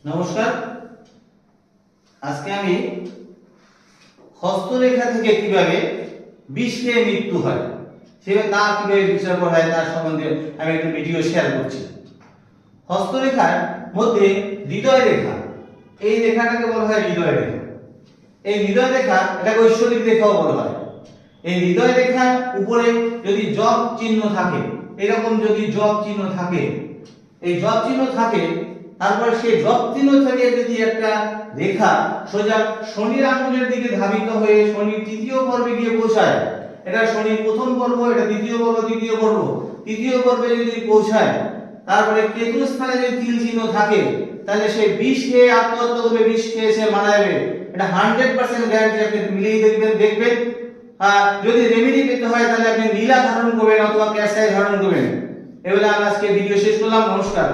নমস্কার। আজকে আমি হস্তরেখা থেকে কিভাবে বিষ খেয়ে মৃত্যু হয় সেভাবে তা কিভাবে বিচার করা হয় তার সম্বন্ধে আমি একটা ভিডিও শেয়ার করছি। হস্তরেখার মধ্যে হৃদয় রেখা, এই রেখাটাকে বলা হয় হৃদয় রেখা। এই হৃদয় রেখা এটাকে ঐশ্বরিক রেখাও বলা হয়। এই হৃদয় রেখার উপরে যদি জপ চিহ্ন থাকে, এরকম যদি জপ চিহ্ন থাকে, এই জপ চিহ্ন থাকে, তারপর সেই জপ চিহ্ন থেকে যদি একটা রেখা সোজা শনির আঙ্গুলের দিকে ধাবিত হয়ে শনির তৃতীয় পর্বে গিয়ে পৌঁছায়, এটা শনির প্রথম পর্ব, এটা দ্বিতীয় পর্ব, তৃতীয় পর্বে যদি পৌঁছায়, তারপরে কেতু স্থানে যদি তিল চিহ্ন থাকে, তাহলে সে বিষ খেয়ে আত্মহত্যা করবে, বিষ খেয়ে সে মারা যাবে। এটা 100% গ্যারান্টি। আপনি মিলিয়ে দেখবেন। আর যদি রেমেডি পেতে হয় তাহলে আপনি নীলা ধারণ করবেন অথবা ক্যাসাই ধারণ করবেন। এবারে আমি আজকে ভিডিও শেষ করলাম। নমস্কার।